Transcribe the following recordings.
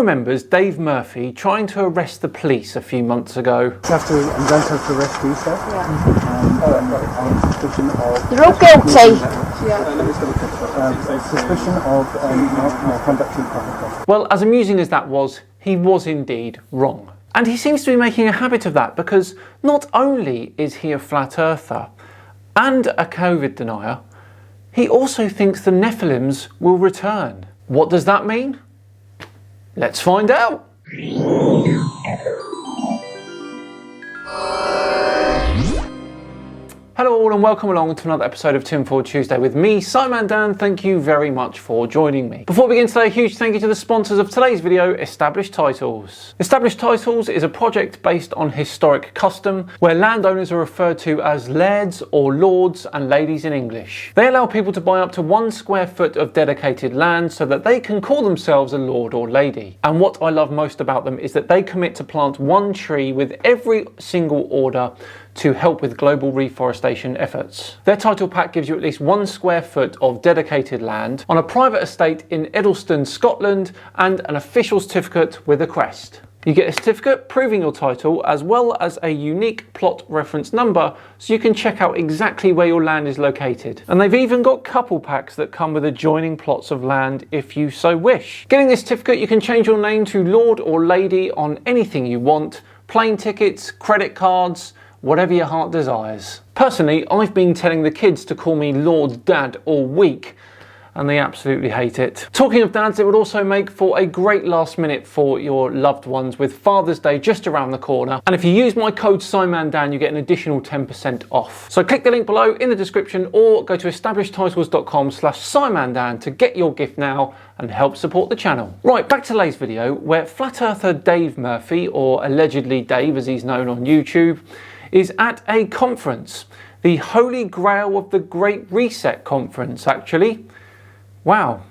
remembers Dave Murphy trying to arrest the police a few months ago? I'm going to have to arrest you, sir. On suspicion of... You're all guilty. Suspicion of conducting public. Well, as amusing as that was, he was indeed wrong. And he seems to be making a habit of that, because not only is he a flat earther and a COVID denier, he also thinks the Nephilims will return. What does that mean? Let's find out. Hello all and welcome along to another episode of Tinfoil Tuesday with me, Simon Dan. Thank you very much for joining me. Before we begin today, a huge thank you to the sponsors of today's video, Established Titles. Established Titles is a project based on historic custom where landowners are referred to as lairds or lords and ladies in English. They allow people to buy up to 1 square foot of dedicated land so that they can call themselves a lord or lady. And what I love most about them is that they commit to plant 1 tree with every single order to help with global reforestation efforts. Their title pack gives you at least 1 square foot of dedicated land on a private estate in Edelston, Scotland, and an official certificate with a crest. You get a certificate proving your title as well as a unique plot reference number so you can check out exactly where your land is located. And they've even got couple packs that come with adjoining plots of land if you so wish. Getting this certificate, you can change your name to Lord or Lady on anything you want, plane tickets, credit cards, whatever your heart desires. Personally, I've been telling the kids to call me Lord Dad all week, and they absolutely hate it. Talking of dads, it would also make for a great last minute for your loved ones with Father's Day just around the corner. And if you use my code SIMANDAN, you get an additional 10% off. So click the link below in the description or go to establishedtitles.com/SIMANDAN to get your gift now and help support the channel. Right, back to today's video where flat earther Dave Murphy, or allegedly Dave as he's known on YouTube, is at a conference, the Holy Grail of the Great Reset conference, actually. Wow,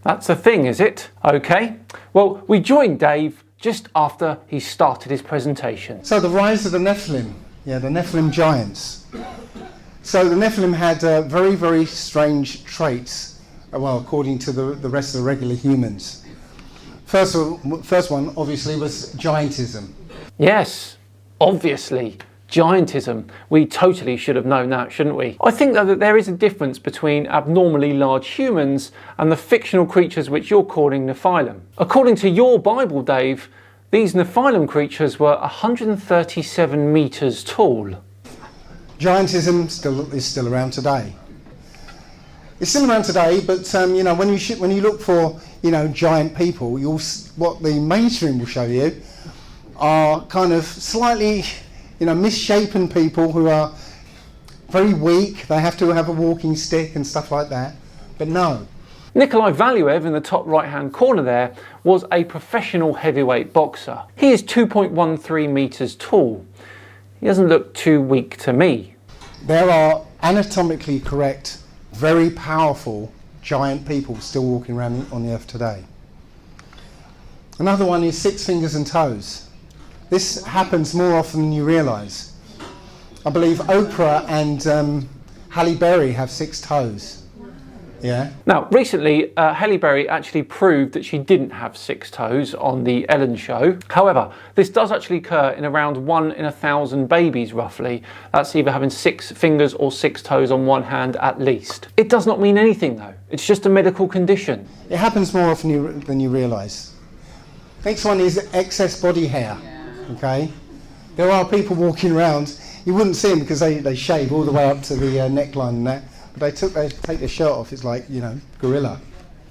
that's a thing, is it? Okay, well, we joined Dave just after he started his presentation. So the rise of the Nephilim, the Nephilim giants. So the Nephilim had very, very strange traits, well, according to the rest of the regular humans. First one, obviously, was giantism. Yes. Obviously, giantism. We totally should have known that, shouldn't we? I think though that there is a difference between abnormally large humans and the fictional creatures which you're calling Nephilim. According to your Bible, Dave, these Nephilim creatures were 137 metres tall. Giantism is still around today. It's still around today, but you know, when you look for giant people, what the mainstream will show you are kind of slightly, misshapen people who are very weak. They have to have a walking stick and stuff like that. But no. Nikolai Valuev in the top right hand corner there was a professional heavyweight boxer. He is 2.13 metres tall. He doesn't look too weak to me. There are anatomically correct, very powerful giant people still walking around on the earth today. Another one is 6 fingers and toes. This happens more often than you realise. I believe Oprah and Halle Berry have 6 toes. Yeah. Now, recently, Halle Berry actually proved that she didn't have 6 toes on the Ellen show. However, this does actually occur in around 1 in 1,000 babies, roughly. That's either having 6 fingers or 6 toes on one hand at least. It does not mean anything, though. It's just a medical condition. It happens more often than you realise. Next one is excess body hair. Okay, there are people walking around. You wouldn't see them because they shave all the way up to the neckline and that. But they take their shirt off. It's like gorilla.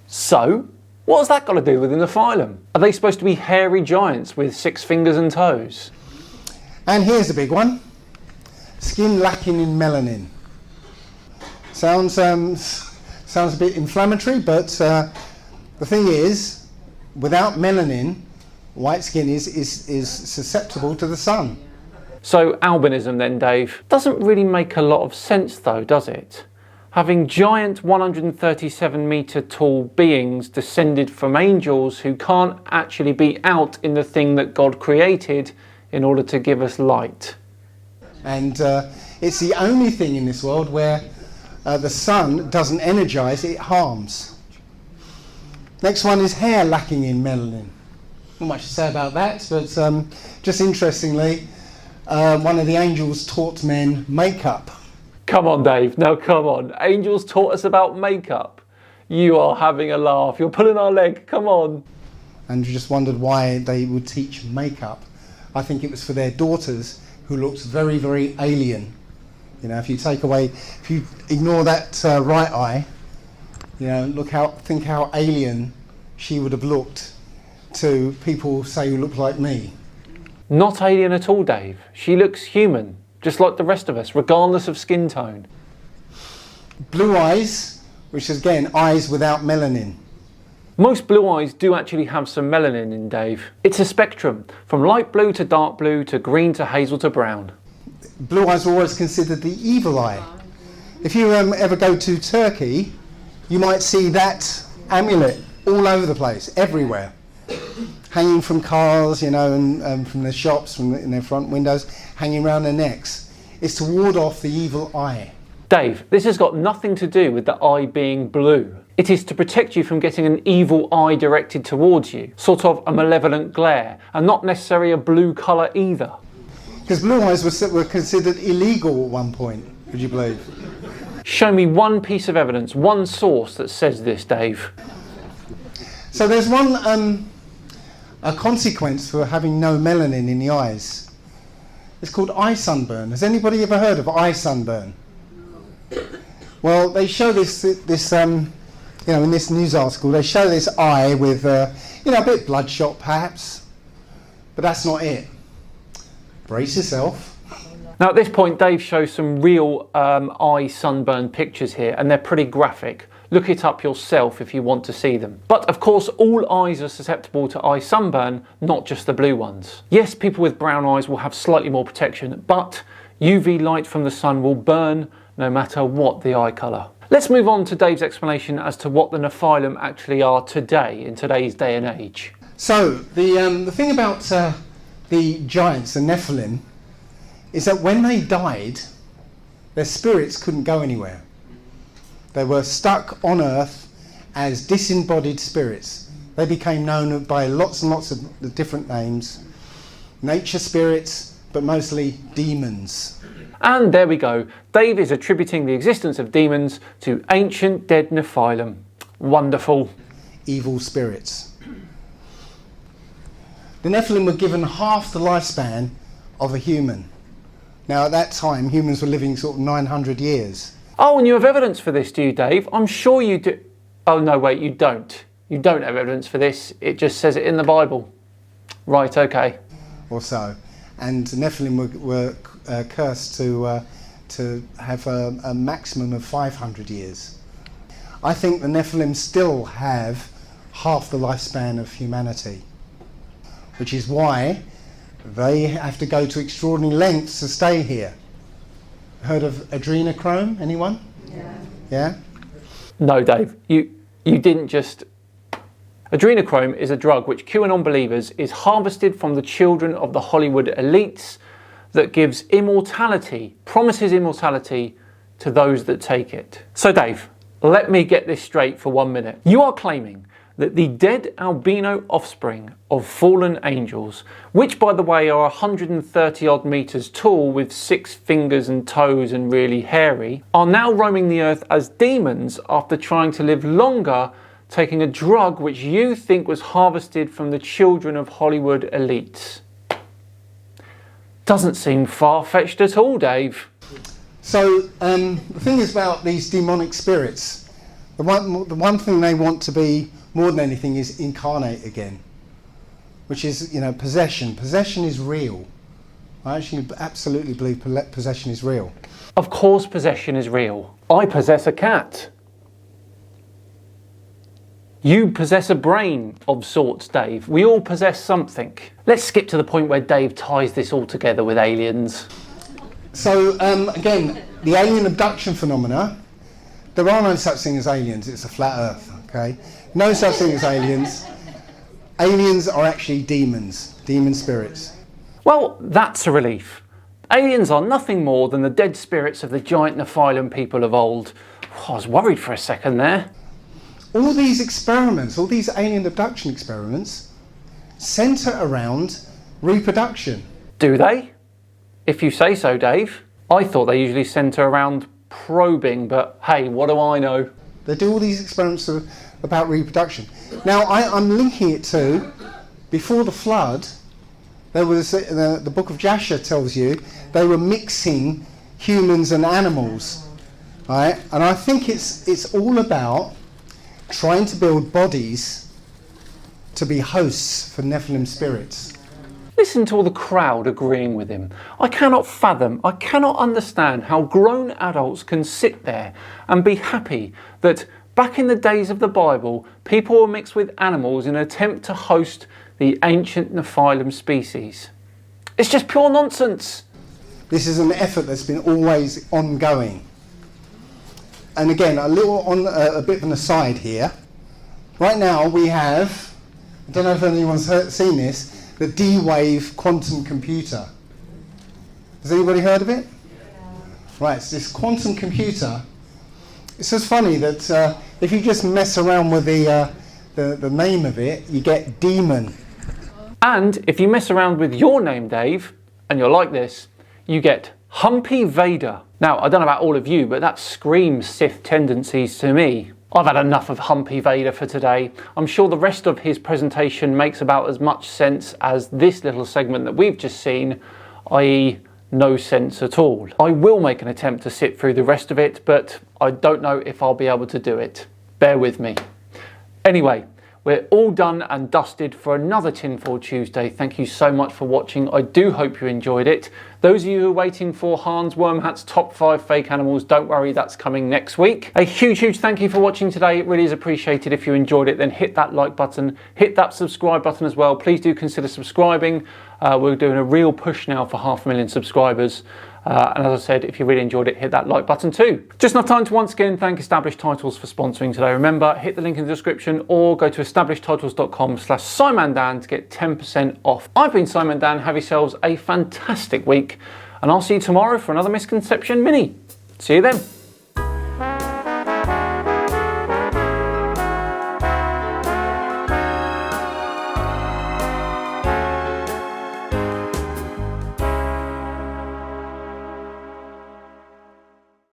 So, what has that got to do with the Nephilim? Are they supposed to be hairy giants with 6 fingers and toes? And here's a big one: skin lacking in melanin. Sounds a bit inflammatory, but the thing is, without melanin, white skin is susceptible to the sun. So albinism then, Dave, doesn't really make a lot of sense though, does it? Having giant 137 metre tall beings descended from angels who can't actually be out in the thing that God created in order to give us light. And it's the only thing in this world where the sun doesn't energise, it harms. Next one is hair lacking in melanin. Not much to say about that, but just interestingly, one of the angels taught men makeup. Come on, Dave. Now, come on. Angels taught us about makeup. You are having a laugh. You're pulling our leg. Come on. And you just wondered why they would teach makeup. I think it was for their daughters who looked very, very alien. You know, if you ignore that right eye, you know, think how alien she would have looked to people, say, who look like me. Not alien at all, Dave. She looks human, just like the rest of us, regardless of skin tone. Blue eyes, which is again, eyes without melanin. Most blue eyes do actually have some melanin in, Dave. It's a spectrum, from light blue to dark blue to green to hazel to brown. Blue eyes are always considered the evil eye. If you ever go to Turkey, you might see that amulet all over the place, everywhere. Hanging from cars, you know, and from the shops, in their front windows, hanging around their necks. It's to ward off the evil eye. Dave, this has got nothing to do with the eye being blue. It is to protect you from getting an evil eye directed towards you, sort of a malevolent glare, and not necessarily a blue colour either. Because blue eyes were considered illegal at one point, would you believe? Show me one piece of evidence, one source that says this, Dave. So there's a consequence for having no melanin in the eyes. It's called eye sunburn. Has anybody ever heard of eye sunburn? Well, they show this you know, in this news article, they show this eye with, you know, a bit bloodshot perhaps, but that's not it. Brace yourself. Now at this point, Dave shows some real eye sunburn pictures here, and they're pretty graphic. Look it up yourself if you want to see them. But of course, all eyes are susceptible to eye sunburn, not just the blue ones. Yes, people with brown eyes will have slightly more protection, but UV light from the sun will burn no matter what the eye colour. Let's move on to Dave's explanation as to what the Nephilim actually are today, in today's day and age. So, the thing about the giants, the Nephilim, is that when they died, their spirits couldn't go anywhere. They were stuck on earth as disembodied spirits. They became known by lots and lots of different names. Nature spirits, but mostly demons. And there we go. Dave is attributing the existence of demons to ancient dead Nephilim. Wonderful. Evil spirits. The Nephilim were given half the lifespan of a human. Now at that time, humans were living sort of 900 years. Oh, and you have evidence for this, do you, Dave? I'm sure you do. Oh, no, wait, you don't. You don't have evidence for this. It just says it in the Bible. Right, okay. Or so. And the Nephilim were cursed to have a maximum of 500 years. I think the Nephilim still have half the lifespan of humanity, which is why they have to go to extraordinary lengths to stay here. Heard of adrenochrome? Anyone? Yeah. Yeah? No, Dave, you didn't just... Adrenochrome is a drug which QAnon believers is harvested from the children of the Hollywood elites that gives immortality, promises immortality to those that take it. So Dave, let me get this straight for 1 minute. You are claiming that the dead albino offspring of fallen angels, which by the way are 130 odd meters tall with 6 fingers and toes and really hairy, are now roaming the earth as demons after trying to live longer, taking a drug which you think was harvested from the children of Hollywood elites. Doesn't seem far-fetched at all, Dave. So the thing is about these demonic spirits, the one thing they want to be more than anything is incarnate again, which is, you know, possession. Possession is real. I actually absolutely believe possession is real. Of course possession is real. I possess a cat. You possess a brain of sorts, Dave. We all possess something. Let's skip to the point where Dave ties this all together with aliens. So again, the alien abduction phenomena, there are no such thing as aliens. It's a flat earth, okay? No such thing as aliens. Aliens are actually demons, demon spirits. Well, that's a relief. Aliens are nothing more than the dead spirits of the giant Nephilim people of old. I was worried for a second there. All these experiments, all these alien abduction experiments, centre around reproduction. Do they? If you say so, Dave. I thought they usually centre around probing, but hey, what do I know? They do all these experiments about reproduction. Now, I'm linking it to, before the flood, there was the book of Jasher tells you they were mixing humans and animals, right? And I think it's all about trying to build bodies to be hosts for Nephilim spirits. Listen to all the crowd agreeing with him. I cannot fathom, I cannot understand how grown adults can sit there and be happy that back in the days of the Bible, people were mixed with animals in an attempt to host the ancient Nephilim species. It's just pure nonsense. This is an effort that's been always ongoing. And again, a bit of an aside here. Right now we have, I don't know if anyone's seen this, the D-Wave quantum computer. Has anybody heard of it? Yeah. Right, so this quantum computer, it's just funny that if you just mess around with the name of it, you get demon. And if you mess around with your name, Dave, and you're like this, you get Humpy Vader. Now, I don't know about all of you, but that screams Sith tendencies to me. I've had enough of Humpy Vader for today. I'm sure the rest of his presentation makes about as much sense as this little segment that we've just seen, i.e. no sense at all. I will make an attempt to sit through the rest of it, but I don't know if I'll be able to do it. Bear with me. Anyway, we're all done and dusted for another Tinfoil Tuesday. Thank you so much for watching. I do hope you enjoyed it. Those of you who are waiting for Hans Wormhat's top 5 fake animals, don't worry, that's coming next week. A huge thank you for watching today. It really is appreciated. If you enjoyed it, then hit that like button, hit that subscribe button as well. Please do consider subscribing. We're doing a real push now for 500,000 subscribers. And as I said, if you really enjoyed it, hit that like button too. Just enough time to once again thank Established Titles for sponsoring today. Remember, hit the link in the description or go to establishedtitles.com/SimonDan to get 10% off. I've been Simon Dan. Have yourselves a fantastic week, and I'll see you tomorrow for another Misconception Mini. See you then.